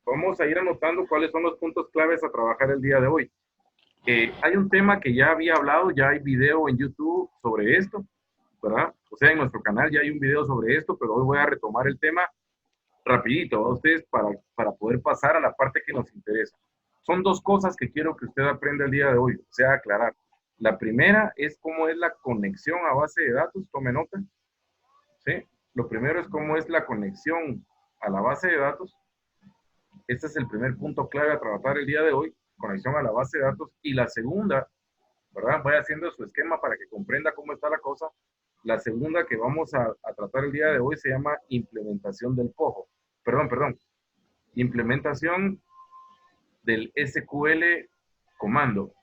vamos a ir anotando cuáles son los puntos claves a trabajar el día de hoy. Hay un tema que ya había hablado, ya hay video en YouTube sobre esto, ¿verdad? O sea, en nuestro canal ya hay un video sobre esto, pero hoy voy a retomar el tema rapidito a ustedes para poder pasar a la parte que nos interesa. Son dos cosas que quiero que usted aprenda el día de hoy, o sea, aclarar. La primera es cómo es la conexión a base de datos, tome nota, ¿sí? Lo primero es cómo es la conexión a la base de datos. Este es el primer punto clave a trabajar el día de hoy, conexión a la base de datos. Y la segunda, ¿verdad? Voy haciendo su esquema para que comprenda cómo está la cosa. La segunda que vamos a tratar el día de hoy se llama implementación del POJO. Perdón. Implementación del SQL comando.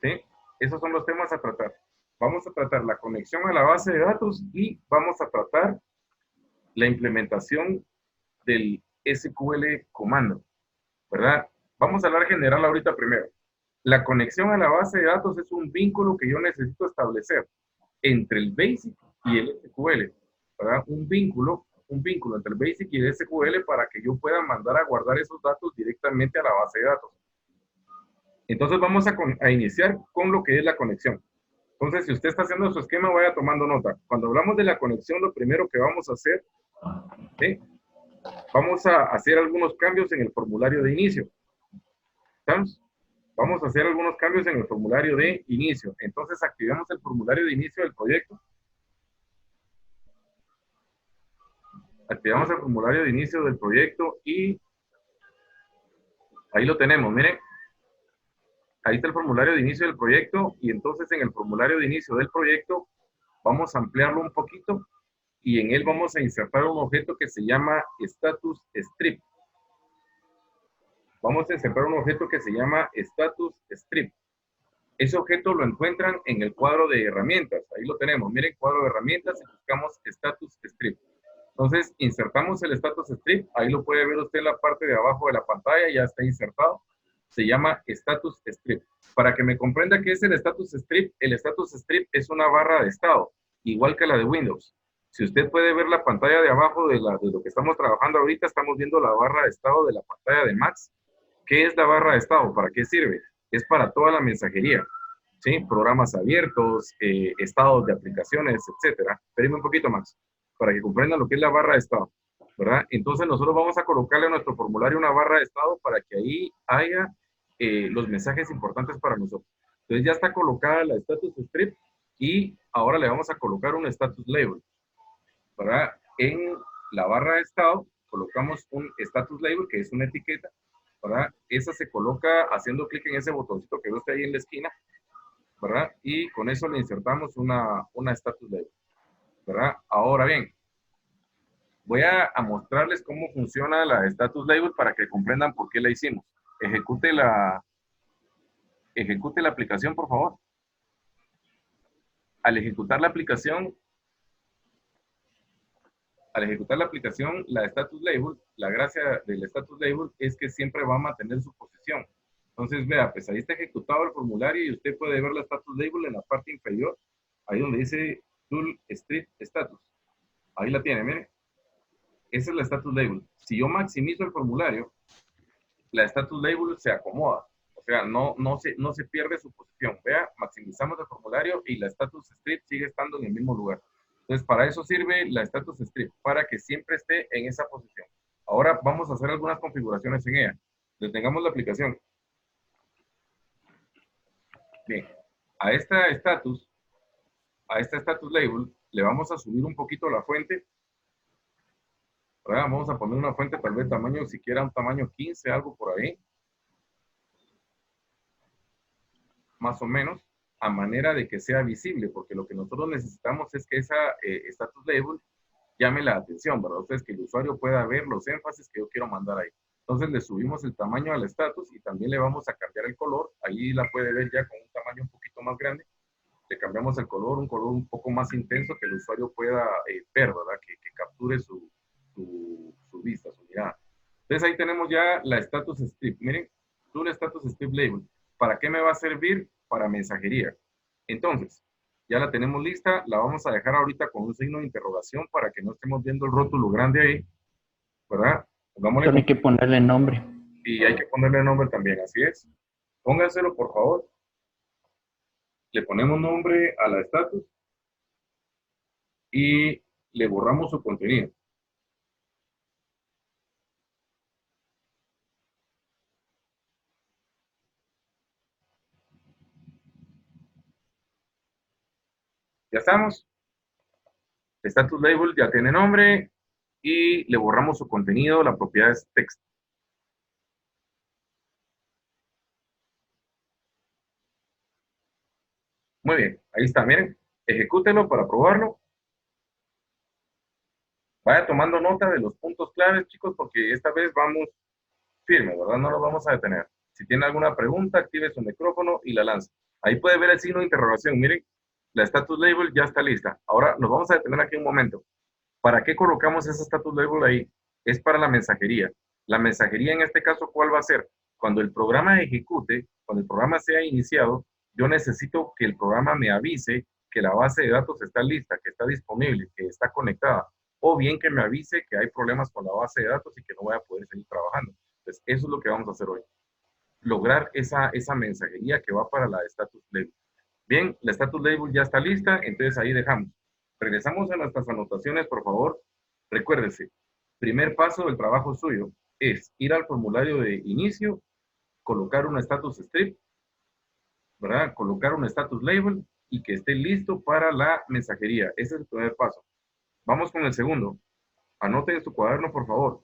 ¿Sí? Esos son los temas a tratar. Vamos a tratar la conexión a la base de datos y vamos a tratar la implementación del SQL comando, ¿verdad? Vamos a hablar general ahorita primero. La conexión a la base de datos es un vínculo que yo necesito establecer entre el BASIC y el SQL, ¿verdad? Un vínculo entre el BASIC y el SQL para que yo pueda mandar a guardar esos datos directamente a la base de datos. Entonces vamos a iniciar con lo que es la conexión. Entonces, si usted está haciendo su esquema, vaya tomando nota. Cuando hablamos de la conexión, lo primero que vamos a hacer, ¿sí? Vamos a hacer algunos cambios en el formulario de inicio. ¿Estamos? Vamos a hacer algunos cambios en el formulario de inicio. Entonces, activamos el formulario de inicio del proyecto. Activamos el formulario de inicio del proyecto y ahí lo tenemos. Miren, ahí está el formulario de inicio del proyecto y entonces en el formulario de inicio del proyecto vamos a ampliarlo un poquito y en él vamos a insertar un objeto que se llama status strip. Vamos a insertar un objeto que se llama status strip. Ese objeto lo encuentran en el cuadro de herramientas. Ahí lo tenemos. Miren, cuadro de herramientas y buscamos status strip. Entonces, insertamos el status strip. Ahí lo puede ver usted en la parte de abajo de la pantalla. Ya está insertado. Se llama status strip. Para que me comprenda qué es el status strip es una barra de estado, igual que la de Windows. Si usted puede ver la pantalla de abajo de lo que estamos trabajando ahorita, estamos viendo la barra de estado de la pantalla de Max. ¿Qué es la barra de estado? ¿Para qué sirve? Es para toda la mensajería, ¿sí? Programas abiertos, estados de aplicaciones, etcétera. Espérenme un poquito, Max, para que comprendan lo que es la barra de estado, ¿verdad? Entonces nosotros vamos a colocarle a nuestro formulario una barra de estado para que ahí haya los mensajes importantes para nosotros. Entonces ya está colocada la status strip y ahora le vamos a colocar un status label, ¿verdad? En la barra de estado colocamos un status label, que es una etiqueta, ¿verdad? Esa se coloca haciendo clic en ese botoncito que ve usted ahí en la esquina, ¿verdad? Y con eso le insertamos una status label, ¿verdad? Ahora bien, voy a mostrarles cómo funciona la status label para que comprendan por qué la hicimos. Ejecute la aplicación, por favor. Al ejecutar la aplicación, la status label, la gracia del status label es que siempre va a mantener su posición. Entonces, vea, pues ahí está ejecutado el formulario y usted puede ver la status label en la parte inferior, ahí donde dice Tool Strip Status. Ahí la tiene, miren. Esa es la status label. Si yo maximizo el formulario, la status label se acomoda. O sea, no se pierde su posición. Vea, maximizamos el formulario y la status strip sigue estando en el mismo lugar. Entonces, para eso sirve la status strip, para que siempre esté en esa posición. Ahora vamos a hacer algunas configuraciones en ella. Detengamos la aplicación. Bien, a esta status label, le vamos a subir un poquito la fuente. ¿Verdad? Vamos a poner una fuente tal vez tamaño, siquiera un tamaño 15, algo por ahí. Más o menos, a manera de que sea visible, porque lo que nosotros necesitamos es que esa status label llame la atención, ¿verdad? Entonces, que el usuario pueda ver los énfasis que yo quiero mandar ahí. Entonces, le subimos el tamaño al status y también le vamos a cambiar el color. Ahí la puede ver ya con un tamaño un poquito más grande. Le cambiamos el color, un color un poco más intenso que el usuario pueda ver, ¿verdad? Que capture su vista, su mirada. Entonces, ahí tenemos ya la status strip. Miren, Tool Status Strip Label. ¿Para qué me va a servir? Para mensajería. Entonces, ya la tenemos lista, la vamos a dejar ahorita con un signo de interrogación para que no estemos viendo el rótulo grande ahí, ¿verdad? Pongámosle Solo hay que ponerle nombre. y hay que ponerle nombre también, así es. Póngaselo, por favor. Le ponemos nombre a la estatus y le borramos su contenido. Ya estamos. Status label ya tiene nombre y le borramos su contenido. La propiedad es text. Muy bien, ahí está, miren. Ejecútelo para probarlo. Vaya tomando nota de los puntos claves, chicos, porque esta vez vamos firme, ¿verdad? No nos vamos a detener. Si tiene alguna pregunta, active su micrófono y la lanza. Ahí puede ver el signo de interrogación. Miren, la status label ya está lista. Ahora nos vamos a detener aquí un momento. ¿Para qué colocamos ese status label ahí? Es para la mensajería. La mensajería en este caso, ¿cuál va a ser? Cuando el programa ejecute, cuando el programa sea iniciado, yo necesito que el programa me avise que la base de datos está lista, que está disponible, que está conectada, o bien que me avise que hay problemas con la base de datos y que no voy a poder seguir trabajando. Entonces, eso es lo que vamos a hacer hoy. Lograr esa mensajería que va para la status label. Bien, la status label ya está lista, entonces ahí dejamos. Regresamos a nuestras anotaciones, por favor. Recuérdese, primer paso del trabajo suyo es ir al formulario de inicio, colocar un status strip, ¿verdad? Colocar un status label y que esté listo para la mensajería. Ese es el primer paso. Vamos con el segundo. Anote en su cuaderno, por favor.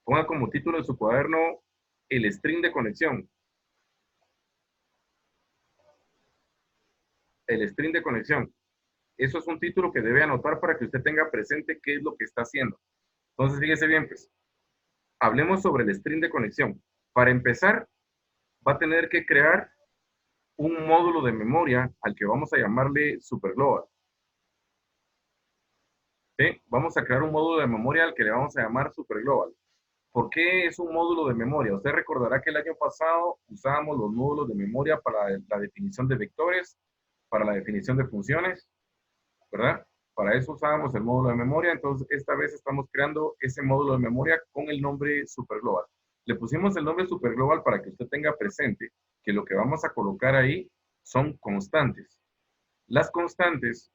Ponga como título de su cuaderno el string de conexión. El string de conexión. Eso es un título que debe anotar para que usted tenga presente qué es lo que está haciendo. Entonces, fíjese bien, pues, hablemos sobre el string de conexión. Para empezar, va a tener que crear un módulo de memoria al que vamos a llamarle superglobal. ¿Sí? Vamos a crear un módulo de memoria al que le vamos a llamar superglobal. ¿Por qué es un módulo de memoria? Usted recordará que el año pasado usábamos los módulos de memoria para la definición de vectores, para la definición de funciones, ¿verdad? Para eso usábamos el módulo de memoria, entonces esta vez estamos creando ese módulo de memoria con el nombre superglobal. Le pusimos el nombre superglobal para que usted tenga presente que lo que vamos a colocar ahí son constantes. Las constantes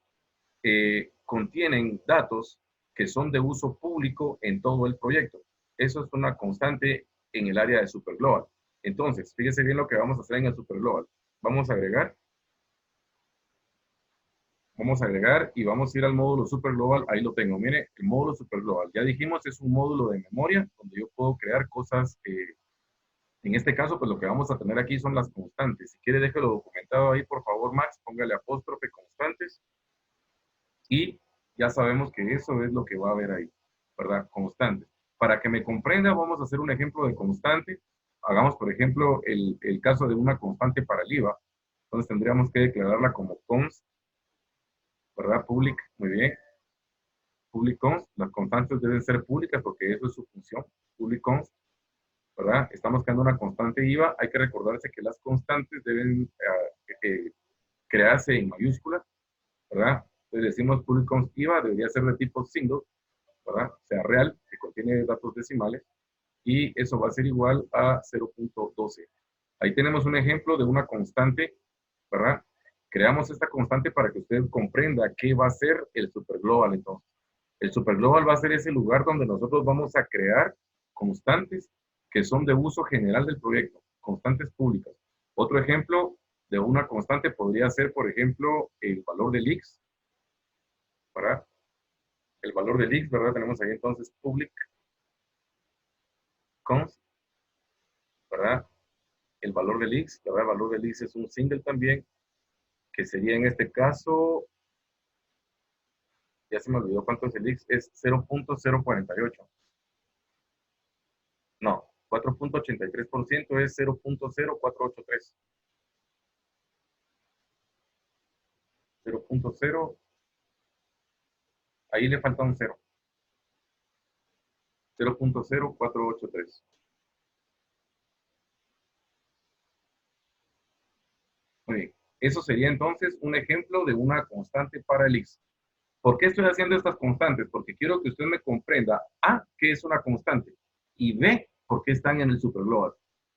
contienen datos que son de uso público en todo el proyecto. Eso es una constante en el área de superglobal. Entonces, fíjese bien lo que vamos a hacer en el superglobal. Vamos a agregar y vamos a ir al módulo superglobal. Ahí lo tengo. Mire, el módulo superglobal. Ya dijimos, es un módulo de memoria donde yo puedo crear cosas. En este caso, pues lo que vamos a tener aquí son las constantes. Si quiere, déjelo documentado ahí, por favor, Max. Póngale apóstrofe constantes. Y ya sabemos que eso es lo que va a haber ahí, ¿verdad? Constantes. Para que me comprenda, vamos a hacer un ejemplo de constante. Hagamos, por ejemplo, el caso de una constante para el IVA. Entonces tendríamos que declararla como const, ¿verdad? Public, muy bien. Public const, las constantes deben ser públicas porque eso es su función. Public const, ¿verdad? Estamos creando una constante IVA. Hay que recordarse que las constantes deben crearse en mayúsculas, ¿verdad? Entonces decimos public const IVA, debería ser de tipo single, ¿verdad? O sea, real, que contiene datos decimales, y eso va a ser igual a 0.12. Ahí tenemos un ejemplo de una constante, ¿verdad? Creamos esta constante para que usted comprenda qué va a ser el superglobal entonces. El superglobal va a ser ese lugar donde nosotros vamos a crear constantes que son de uso general del proyecto, constantes públicas. Otro ejemplo de una constante podría ser, por ejemplo, el valor del x, ¿verdad? El valor del x, ¿verdad? Tenemos ahí entonces public const, ¿verdad? El valor del x, ¿verdad? El valor del x es un single también, que sería en este caso, ya se me olvidó cuánto es el x, es 0.048. No, 4.83% es 0.0483. 0.0, ahí le falta un 0. 0.0483. Muy bien. Eso sería entonces un ejemplo de una constante para el x. ¿Por qué estoy haciendo estas constantes? Porque quiero que usted me comprenda, A, qué es una constante, y B, por qué están en el superglobal.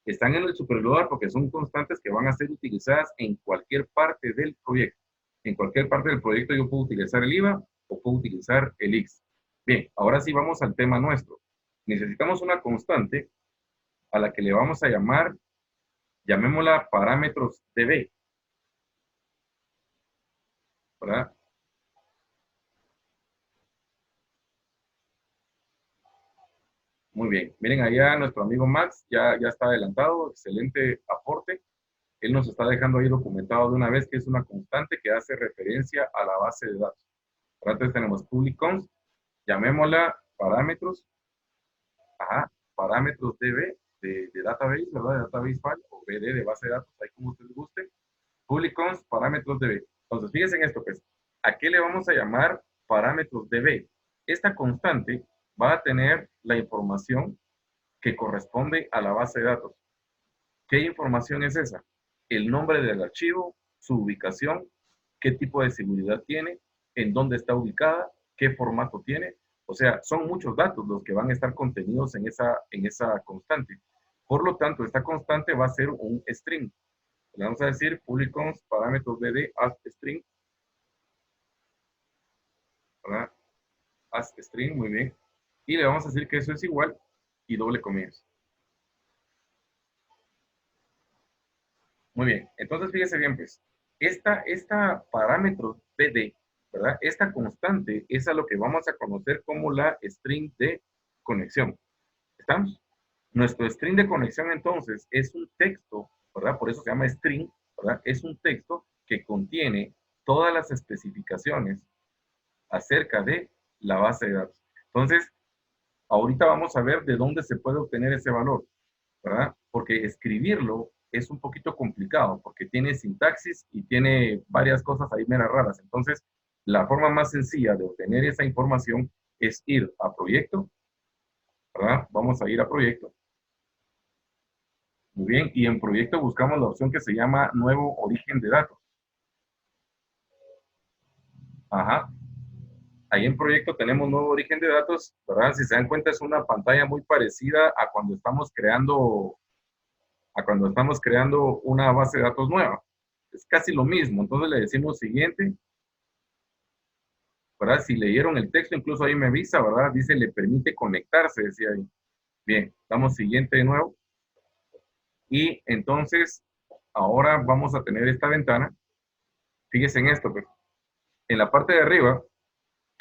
Están en el superglobal porque son constantes que van a ser utilizadas en cualquier parte del proyecto. En cualquier parte del proyecto yo puedo utilizar el IVA o puedo utilizar el X. Bien, ahora sí vamos al tema nuestro. Necesitamos una constante a la que le vamos a llamar, llamémosla parámetros de B, ¿verdad? Muy bien. Miren, allá nuestro amigo Max ya está adelantado. Excelente aporte. Él nos está dejando ahí documentado de una vez que es una constante que hace referencia a la base de datos. Entonces tenemos public const, llamémosla parámetros, ajá, parámetros DB de database, ¿verdad? De database file o BD de base de datos, ahí como usted guste. Public const, parámetros DB. Entonces, fíjense en esto, pues, ¿a qué le vamos a llamar parámetros DB? Esta constante va a tener la información que corresponde a la base de datos. ¿Qué información es esa? El nombre del archivo, su ubicación, qué tipo de seguridad tiene, en dónde está ubicada, qué formato tiene. O sea, son muchos datos los que van a estar contenidos en esa constante. Por lo tanto, esta constante va a ser un string. Le vamos a decir public const parámetros bd as string, ¿verdad? As string, muy bien. Y le vamos a decir que eso es igual y doble comillas. Muy bien, entonces fíjese bien, pues, esta parámetro BD, ¿verdad? Esta constante es a lo que vamos a conocer como la string de conexión. ¿Estamos? Nuestro string de conexión, entonces, es un texto, ¿verdad? Por eso se llama string, ¿verdad? Es un texto que contiene todas las especificaciones acerca de la base de datos. Entonces, ahorita vamos a ver de dónde se puede obtener ese valor, ¿verdad? Porque escribirlo es un poquito complicado, porque tiene sintaxis y tiene varias cosas ahí meras raras. Entonces, la forma más sencilla de obtener esa información es ir a proyecto, ¿verdad? Vamos a ir a proyecto. Muy bien, y en proyecto buscamos la opción que se llama nuevo origen de datos. Ajá. Ahí en proyecto tenemos nuevo origen de datos, ¿verdad? Si se dan cuenta es una pantalla muy parecida a cuando estamos creando una base de datos nueva. Es casi lo mismo. Entonces le decimos siguiente, ¿verdad? Si leyeron el texto, incluso ahí me avisa, ¿verdad? Dice, le permite conectarse, decía ahí. Bien, damos siguiente de nuevo. Y entonces, ahora vamos a tener esta ventana. Fíjense en esto, pues. En la parte de arriba,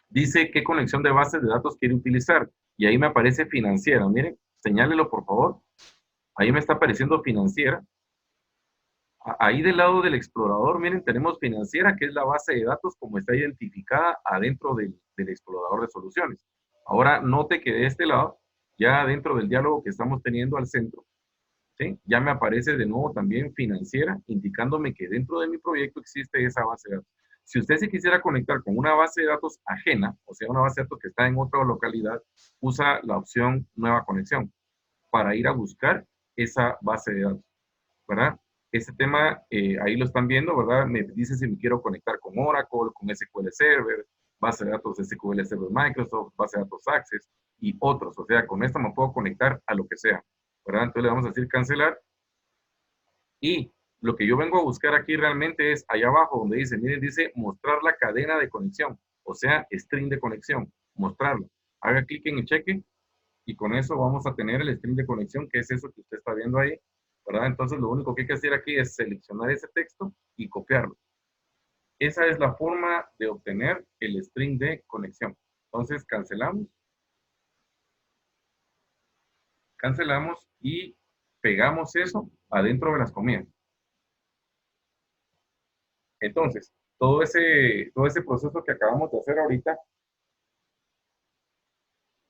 dice qué conexión de bases de datos quiere utilizar. Y ahí me aparece financiera. Miren, señálelo por favor. Ahí me está apareciendo financiera. Ahí del lado del explorador, miren, tenemos financiera, que es la base de datos como está identificada adentro del explorador de soluciones. Ahora, note que de este lado, ya dentro del diálogo que estamos teniendo al centro, ¿sí? Ya me aparece de nuevo también financiera, indicándome que dentro de mi proyecto existe esa base de datos. Si usted se quisiera conectar con una base de datos ajena, o sea, una base de datos que está en otra localidad, usa la opción nueva conexión para ir a buscar esa base de datos, ¿verdad? Este tema, ahí lo están viendo, ¿verdad? Me dice si me quiero conectar con Oracle, con SQL Server, base de datos SQL Server Microsoft, base de datos Access y otros. O sea, con esto me puedo conectar a lo que sea, ¿verdad? Entonces le vamos a decir cancelar. Y lo que yo vengo a buscar aquí realmente es allá abajo donde dice, miren, dice mostrar la cadena de conexión, o sea, string de conexión, mostrarlo. Haga clic en el cheque y con eso vamos a tener el string de conexión, que es eso que usted está viendo ahí, ¿verdad? Entonces lo único que hay que hacer aquí es seleccionar ese texto y copiarlo. Esa es la forma de obtener el string de conexión. Entonces cancelamos y pegamos eso adentro de las comillas. Entonces, todo ese proceso que acabamos de hacer ahorita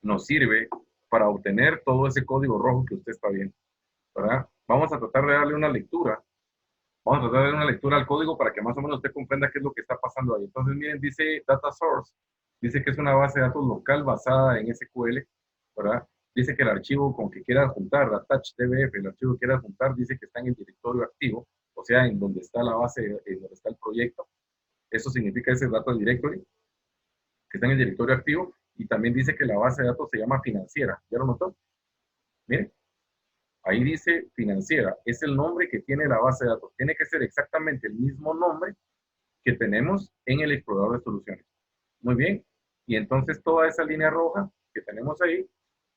nos sirve para obtener todo ese código rojo que usted está viendo, ¿verdad? Vamos a tratar de darle una lectura. Vamos a tratar de dar una lectura al código para que más o menos usted comprenda qué es lo que está pasando ahí. Entonces, miren, dice Data Source, dice que es una base de datos local basada en SQL, ¿verdad? Dice que el archivo con que quiera juntar, attach.dbf, el archivo que quiera juntar, dice que está en el directorio activo, o sea, en donde está la base, en donde está el proyecto. Eso significa ese Data Directory. que está en el directorio activo, y también dice que la base de datos se llama financiera. ¿Ya lo notó? Miren, ahí dice financiera, es el nombre que tiene la base de datos. Tiene que ser exactamente el mismo nombre que tenemos en el explorador de soluciones. Muy bien, y entonces toda esa línea roja que tenemos ahí,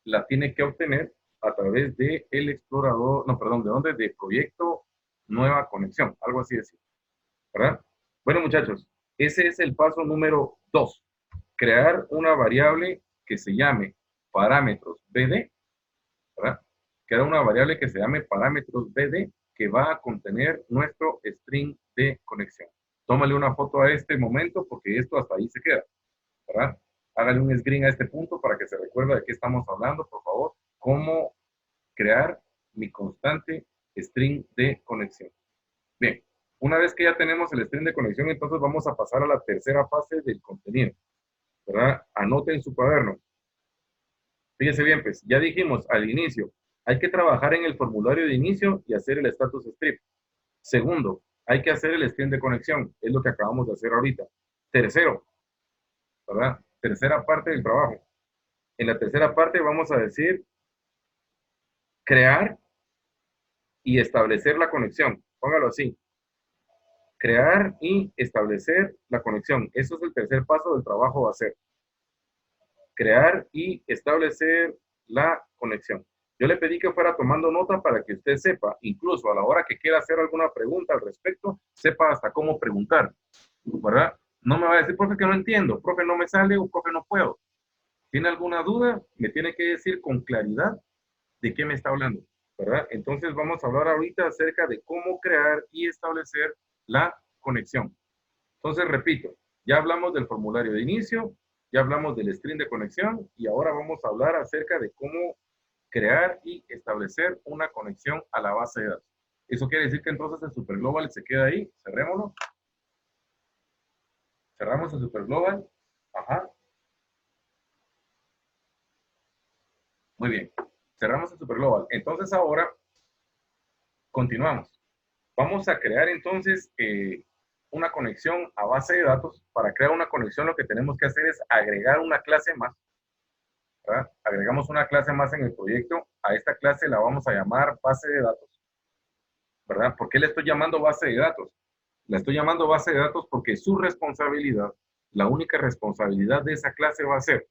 la tiene que obtener a través del explorador, no, perdón, ¿de dónde? De proyecto nueva conexión, algo así decir, ¿verdad? Bueno, muchachos, ese es el paso número 2. Crear una variable que se llame parámetros BD, ¿verdad? Crear una variable que se llame parámetros BD que va a contener nuestro string de conexión. Tómale una foto a este momento porque esto hasta ahí se queda, ¿verdad? Hágale un screen a este punto para que se recuerde de qué estamos hablando, por favor. Cómo crear mi constante string de conexión. Bien, una vez que ya tenemos el string de conexión, entonces vamos a pasar a la tercera fase del contenido, ¿verdad? Anote en su cuaderno. Fíjese bien, pues, ya dijimos al inicio, hay que trabajar en el formulario de inicio y hacer el status strip. Segundo, hay que hacer el string de conexión, es lo que acabamos de hacer ahorita. Tercero, ¿verdad? Tercera parte del trabajo. En la tercera parte vamos a decir crear y establecer la conexión. Póngalo así. Crear y establecer la conexión. Eso es el tercer paso del trabajo a hacer. Crear y establecer la conexión. Yo le pedí que fuera tomando nota para que usted sepa, incluso a la hora que quiera hacer alguna pregunta al respecto, sepa hasta cómo preguntar, ¿verdad? No me va a decir, profe, que no entiendo, profe, no me sale o profe, no puedo. ¿Tiene alguna duda? Me tiene que decir con claridad de qué me está hablando, ¿verdad? Entonces vamos a hablar ahorita acerca de cómo crear y establecer la conexión. Entonces, repito, ya hablamos del formulario de inicio, ya hablamos del string de conexión y ahora vamos a hablar acerca de cómo crear y establecer una conexión a la base de datos. Eso quiere decir que entonces el superglobal se queda ahí, cerrémoslo. Cerramos el superglobal. Ajá. Muy bien. Cerramos el superglobal. Entonces ahora continuamos. Vamos a crear entonces una conexión a base de datos. Para crear una conexión lo que tenemos que hacer es agregar una clase más, ¿verdad? Agregamos una clase más en el proyecto. A esta clase la vamos a llamar base de datos, ¿verdad? ¿Por qué le estoy llamando base de datos? La estoy llamando base de datos porque su responsabilidad, la única responsabilidad de esa clase va a ser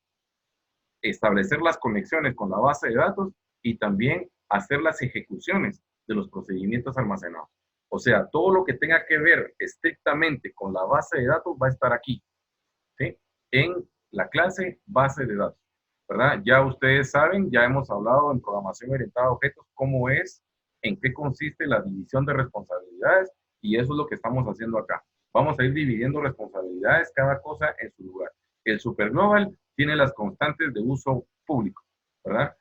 establecer las conexiones con la base de datos y también hacer las ejecuciones de los procedimientos almacenados. O sea, todo lo que tenga que ver estrictamente con la base de datos va a estar aquí, ¿sí? En la clase base de datos, ¿verdad? Ya ustedes saben, ya hemos hablado en programación orientada a objetos, cómo es, en qué consiste la división de responsabilidades, y eso es lo que estamos haciendo acá. Vamos a ir dividiendo responsabilidades, cada cosa en su lugar. El superglobal tiene las constantes de uso público, ¿verdad?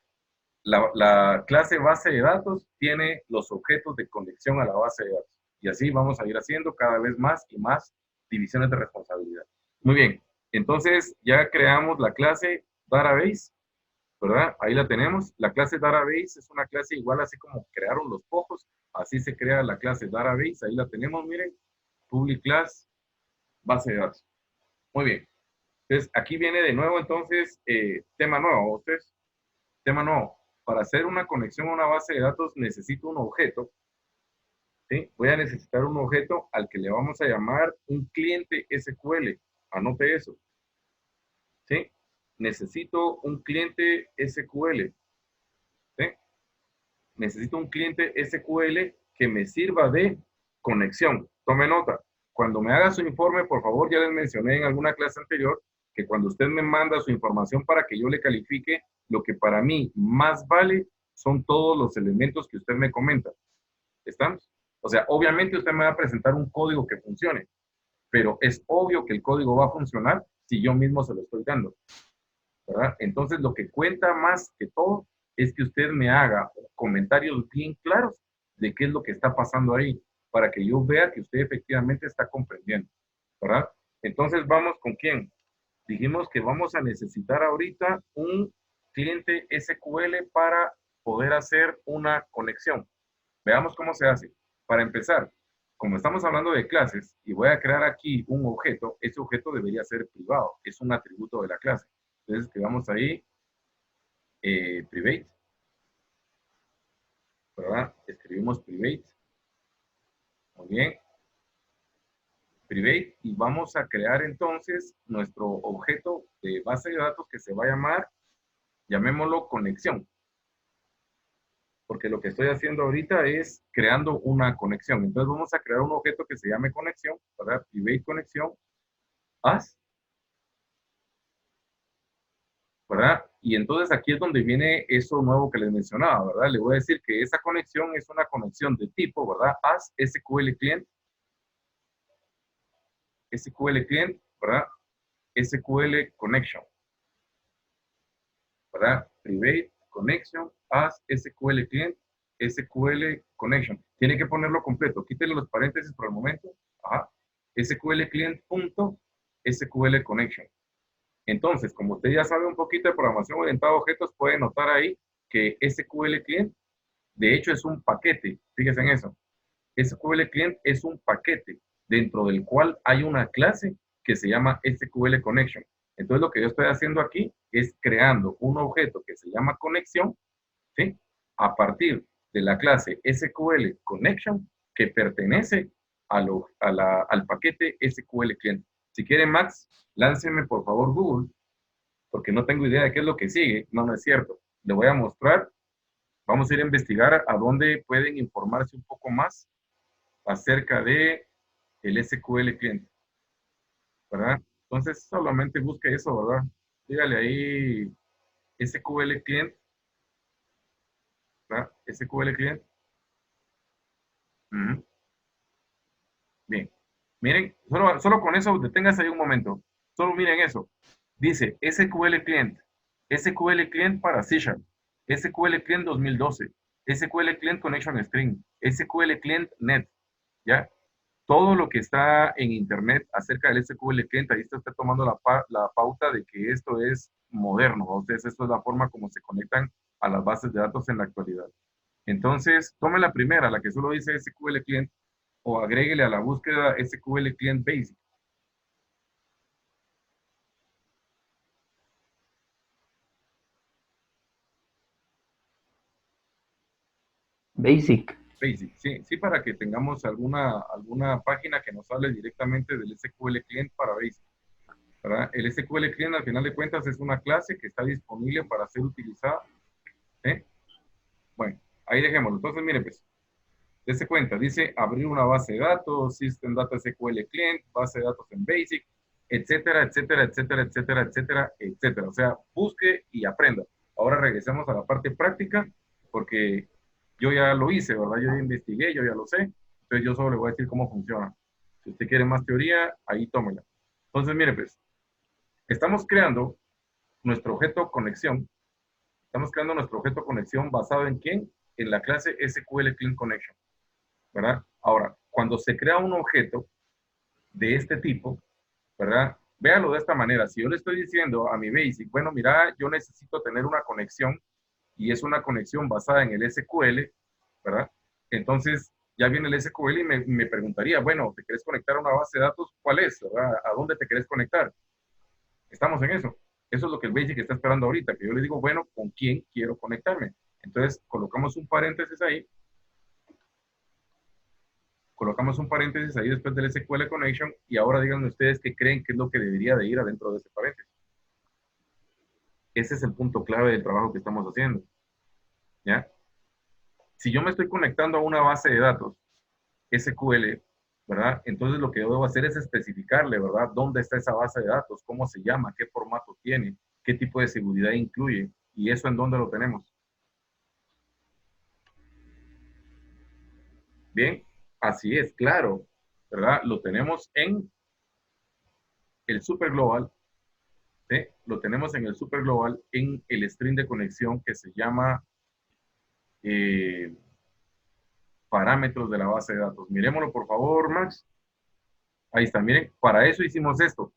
La clase base de datos tiene los objetos de conexión a la base de datos. Y así vamos a ir haciendo cada vez más y más divisiones de responsabilidad. Muy bien, entonces ya creamos la clase database, ¿verdad? Ahí la tenemos. La clase database es una clase igual así como crearon los pocos. Así se crea la clase database. Ahí la tenemos, miren. Public class, base de datos. Muy bien. Entonces, aquí viene de nuevo entonces tema nuevo. Ustedes, tema nuevo. Para hacer una conexión a una base de datos necesito un objeto. ¿Sí? Voy a necesitar un objeto al que le vamos a llamar un cliente SQL. Anote eso. ¿Sí? Necesito un cliente SQL. ¿Sí? Necesito un cliente SQL que me sirva de conexión. Tome nota. Cuando me haga su informe, por favor, ya les mencioné en alguna clase anterior que cuando usted me manda su información para que yo le califique, lo que para mí más vale son todos los elementos que usted me comenta. ¿Estamos? O sea, obviamente usted me va a presentar un código que funcione, pero es obvio que el código va a funcionar si yo mismo se lo estoy dando, ¿verdad? Entonces, lo que cuenta más que todo es que usted me haga comentarios bien claros de qué es lo que está pasando ahí, para que yo vea que usted efectivamente está comprendiendo, ¿verdad? Entonces, ¿vamos con quién? Dijimos que vamos a necesitar ahorita un cliente SQL para poder hacer una conexión. Veamos cómo se hace. Para empezar, como estamos hablando de clases y voy a crear aquí un objeto, ese objeto debería ser privado, es un atributo de la clase. Entonces escribamos ahí private, ¿verdad? Escribimos private, muy bien, private, y vamos a crear entonces nuestro objeto de base de datos que se va a llamar, llamémoslo conexión, porque lo que estoy haciendo ahorita es creando una conexión. Entonces vamos a crear un objeto que se llame conexión, ¿verdad? Private conexión, as, ¿verdad? Y entonces aquí es donde viene eso nuevo que les mencionaba, ¿verdad? Le voy a decir que esa conexión es una conexión de tipo, ¿verdad? As SQL client, SQL client, ¿verdad? SQL connection, ¿verdad? Private connection, as SQL client, SQL connection. Tiene que ponerlo completo. Quítele los paréntesis por el momento. Ajá. SQL client punto SQL connection. Entonces, como usted ya sabe un poquito de programación orientada a objetos, puede notar ahí que SQL client, de hecho, es un paquete. Fíjense en eso. SQL client es un paquete dentro del cual hay una clase que se llama SQL connection. Entonces, lo que yo estoy haciendo aquí es creando un objeto que se llama conexión, ¿sí? A partir de la clase SQL connection que pertenece al paquete SQL client. Si quiere, Max, lánceme por favor Google, porque no tengo idea de qué es lo que sigue. No, no es cierto. Le voy a mostrar. Vamos a ir a investigar a dónde pueden informarse un poco más acerca de el SQL cliente, ¿verdad? Entonces, solamente busque eso, ¿verdad? Dígale ahí SQL client, ¿verdad? SQL client. Ujú. Bien. Miren, solo con eso, deténgase ahí un momento. Solo miren eso. Dice SQL client, SQL client para C#, SQL client 2012, SQL client connection string, SQL client net, ¿ya? Todo lo que está en internet acerca del SQL client, ahí está usted tomando la pauta de que esto es moderno. Ustedes, esto es la forma como se conectan a las bases de datos en la actualidad. Entonces, tome la primera, la que solo dice SQL client, o agréguele a la búsqueda SQL client basic. Basic. Basic, sí, sí, para que tengamos alguna página que nos hable directamente del SQL client para Basic, ¿verdad? El SQL client, al final de cuentas, es una clase que está disponible para ser utilizada, ¿sí? Bueno, ahí dejémoslo. Entonces, mire, pues, dése cuenta, dice abrir una base de datos, System Data SQL Client, base de datos en Basic, etcétera, etcétera, etcétera, etcétera, etcétera, etcétera. O sea, busque y aprenda. Ahora regresemos a la parte práctica, porque yo ya lo hice, ¿verdad? Yo ya investigué, yo ya lo sé. Entonces, yo solo le voy a decir cómo funciona. Si usted quiere más teoría, ahí tómela. Entonces, mire, pues, estamos creando nuestro objeto conexión. Estamos creando nuestro objeto conexión basado en quién? En la clase SQL Client Connection, ¿verdad? Ahora, cuando se crea un objeto de este tipo, ¿verdad? Véalo de esta manera. Si yo le estoy diciendo a mi Basic, bueno, mira, yo necesito tener una conexión y es una conexión basada en el SQL, ¿verdad? Entonces, ya viene el SQL y me preguntaría, bueno, ¿te quieres conectar a una base de datos? ¿Cuál es? ¿Verdad? ¿A dónde te quieres conectar? Estamos en eso. Eso es lo que el Basic está esperando ahorita, que yo le digo, bueno, ¿con quién quiero conectarme? Entonces, colocamos un paréntesis ahí después del SQL Connection y ahora díganme ustedes qué creen que es lo que debería de ir adentro de ese paréntesis. Ese es el punto clave del trabajo que estamos haciendo, ¿ya? Si yo me estoy conectando a una base de datos SQL, ¿verdad? Entonces lo que yo debo hacer es especificarle, ¿verdad? ¿Dónde está esa base de datos? ¿Cómo se llama? ¿Qué formato tiene? ¿Qué tipo de seguridad incluye? ¿Y eso en dónde lo tenemos? Bien, así es, claro, ¿verdad? Lo tenemos en el Super Global. ¿Sí? Lo tenemos en el Super Global, en el string de conexión que se llama eh, parámetros de la base de datos. Miremoslo, por favor, Max. Ahí está, miren, para eso hicimos esto.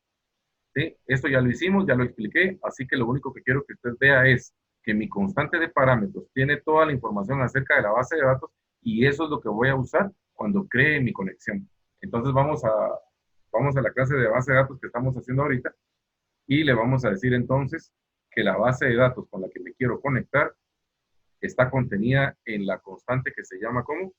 ¿Sí? Esto ya lo hicimos, ya lo expliqué, así que lo único que quiero que usted vea es que mi constante de parámetros tiene toda la información acerca de la base de datos y eso es lo que voy a usar cuando cree mi conexión. Entonces vamos a la clase de base de datos que estamos haciendo ahorita y le vamos a decir entonces que la base de datos con la que me quiero conectar está contenida en la constante que se llama ¿cómo?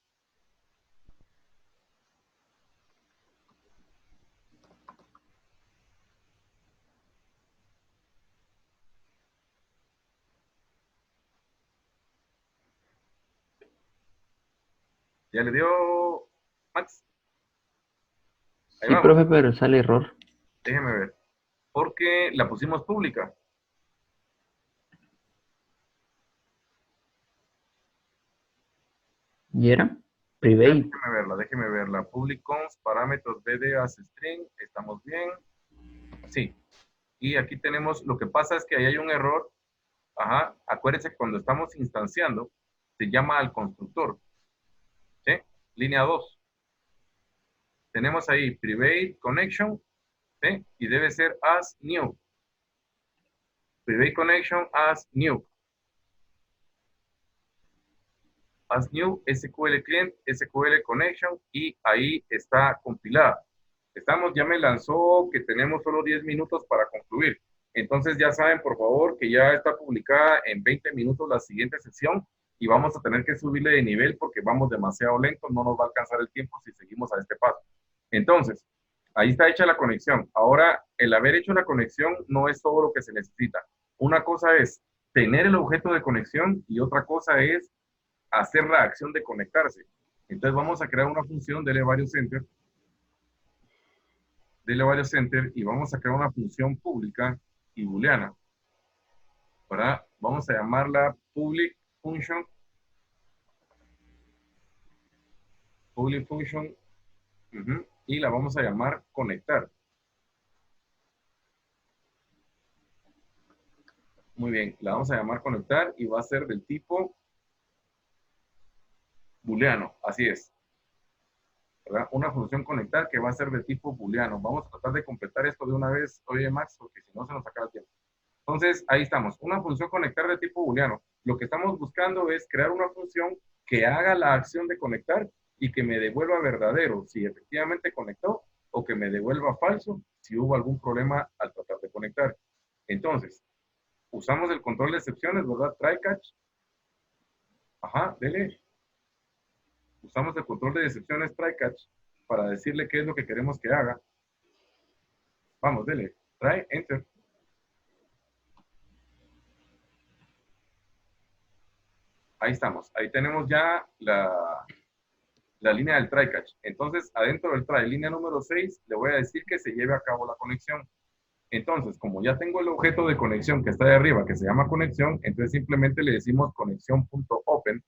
¿Ya le dio Max? Ahí Sí, vamos. profe, pero sale error. Déjeme ver. Porque la pusimos pública. ¿Y era? Private. Déjeme verla. Public const, parámetros BD as string. Estamos bien. Sí. Y aquí tenemos, lo que pasa es que ahí hay un error. Ajá. Acuérdense que cuando estamos instanciando, se llama al constructor. ¿Sí? Línea 2. Tenemos ahí private connection. ¿Sí? Y debe ser as new. Private connection as new. As new, SQL client, SQL connection, y ahí está compilada. Ya me lanzó que tenemos solo 10 minutos para concluir. Entonces ya saben, por favor, que ya está publicada en 20 minutos la siguiente sesión y vamos a tener que subirle de nivel porque vamos demasiado lento, no nos va a alcanzar el tiempo si seguimos a este paso. Entonces, ahí está hecha la conexión. Ahora, el haber hecho la conexión no es todo lo que se necesita. Una cosa es tener el objeto de conexión y otra cosa es hacer la acción de conectarse. Entonces vamos a crear una función, dele varios enter, y vamos a crear una función pública y booleana. ¿Verdad? Vamos a llamarla public function, y la vamos a llamar conectar. Muy bien, la vamos a llamar conectar y va a ser del tipo booleano, así es. ¿Verdad? Una función conectar que va a ser de tipo booleano. Vamos a tratar de completar esto de una vez, oye Max, porque si no se nos acaba el tiempo. Entonces, ahí estamos, una función conectar de tipo booleano. Lo que estamos buscando es crear una función que haga la acción de conectar y que me devuelva verdadero si efectivamente conectó o que me devuelva falso si hubo algún problema al tratar de conectar. Entonces, usamos el control de excepciones, ¿verdad? Try catch. Ajá, dele. Usamos el control de excepciones try catch para decirle qué es lo que queremos que haga. Vamos, dele. Try, enter. Ahí estamos. Ahí tenemos ya la línea del try catch. Entonces, adentro del try, línea número 6, le voy a decir que se lleve a cabo la conexión. Entonces, como ya tengo el objeto de conexión que está de arriba, que se llama conexión, entonces simplemente le decimos conexión.open,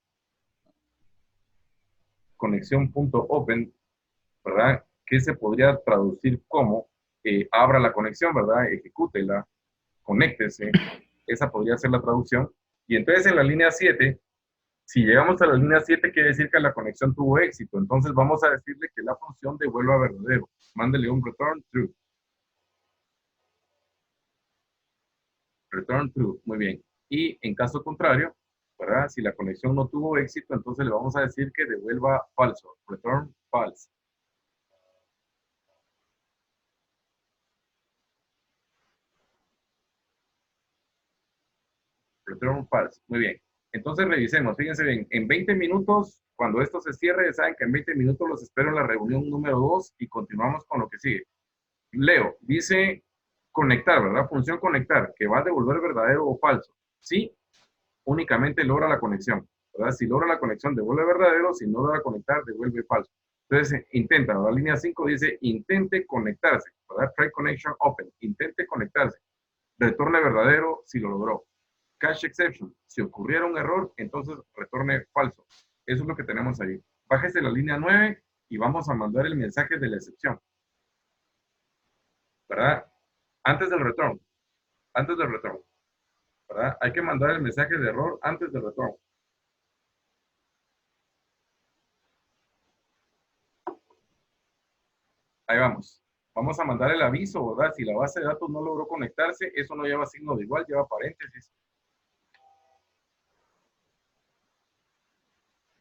¿verdad? Que se podría traducir como abra la conexión, ¿verdad? Ejecútela, conéctese. Esa podría ser la traducción. Y entonces en la línea 7, si llegamos a la línea 7, quiere decir que la conexión tuvo éxito. Entonces vamos a decirle que la función devuelva verdadero. Mándele un return true. Return true. Muy bien. Y en caso contrario, ¿verdad? Si la conexión no tuvo éxito, entonces le vamos a decir que devuelva falso. Return false. Return false. Muy bien. Entonces revisemos. Fíjense bien. En 20 minutos, cuando esto se cierre, saben que en 20 minutos los espero en la reunión número 2 y continuamos con lo que sigue. Leo, dice conectar, ¿verdad? Función conectar, que va a devolver verdadero o falso. Sí, únicamente logra la conexión, ¿verdad? Si logra la conexión, devuelve verdadero, si no logra conectar, devuelve falso. Entonces, intenta, la línea 5 dice, intente conectarse, ¿verdad? Try connection open, intente conectarse. Retorne verdadero si lo logró. Cache exception, si ocurriera un error, entonces retorne falso. Eso es lo que tenemos ahí. Bájese la línea 9 y vamos a mandar el mensaje de la excepción. ¿Verdad? Antes del return, antes del return, ¿verdad? Hay que mandar el mensaje de error antes del return. Ahí vamos. Vamos a mandar el aviso, ¿verdad? Si la base de datos no logró conectarse, eso no lleva signo de igual, lleva paréntesis.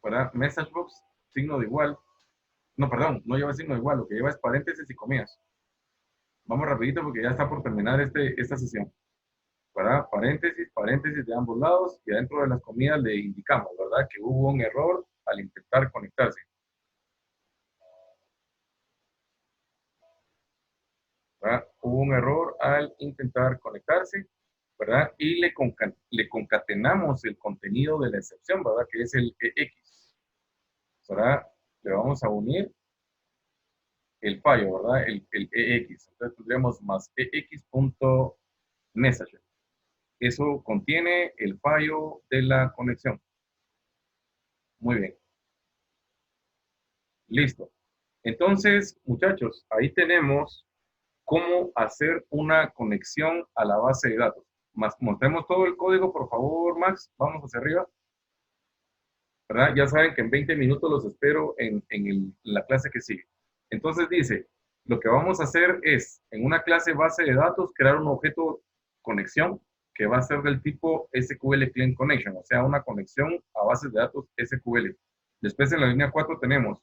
¿Verdad? Message box, signo de igual. No, perdón, no lleva signo igual, lo que lleva es paréntesis y comillas. Vamos rapidito porque ya está por terminar esta sesión. ¿Verdad? Paréntesis, paréntesis de ambos lados y adentro de las comillas le indicamos, ¿verdad? Que hubo un error al intentar conectarse. ¿Verdad? Hubo un error al intentar conectarse, ¿verdad? Y le concatenamos el contenido de la excepción, ¿verdad? Que es el EX, ¿verdad? Le vamos a unir el fallo, ¿verdad? El EX. Entonces tendríamos más EX.message. Eso contiene el fallo de la conexión. Muy bien. Listo. Entonces, muchachos, ahí tenemos cómo hacer una conexión a la base de datos. Mostremos todo el código, por favor, Max. Vamos hacia arriba. ¿Verdad? Ya saben que en 20 minutos los espero en la clase que sigue. Entonces dice, lo que vamos a hacer es, en una clase base de datos, crear un objeto conexión que va a ser del tipo SQL Client Connection, o sea, una conexión a bases de datos SQL. Después en la línea 4 tenemos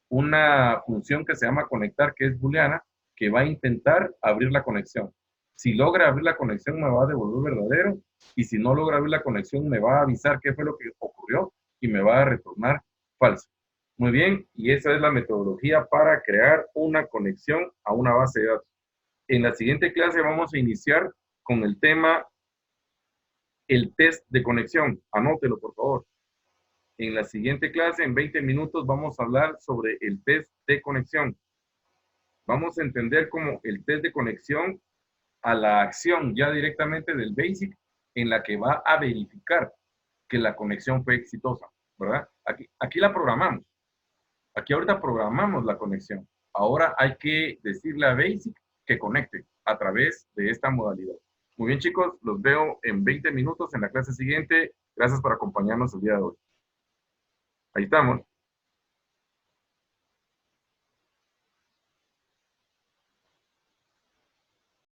una función que se llama conectar, que es booleana, que va a intentar abrir la conexión. Si logra abrir la conexión, me va a devolver verdadero, y si no logra abrir la conexión, me va a avisar qué fue lo que ocurrió y me va a retornar falso. Muy bien, y esa es la metodología para crear una conexión a una base de datos. En la siguiente clase vamos a iniciar con el tema, el test de conexión. Anótelo, por favor. En la siguiente clase, en 20 minutos, vamos a hablar sobre el test de conexión. Vamos a entender como el test de conexión a la acción ya directamente del BASIC en la que va a verificar que la conexión fue exitosa, ¿verdad? Aquí la programamos. Aquí ahorita programamos la conexión. Ahora hay que decirle a BASIC que conecte a través de esta modalidad. Muy bien, chicos, los veo en 20 minutos en la clase siguiente. Gracias por acompañarnos el día de hoy. Ahí estamos.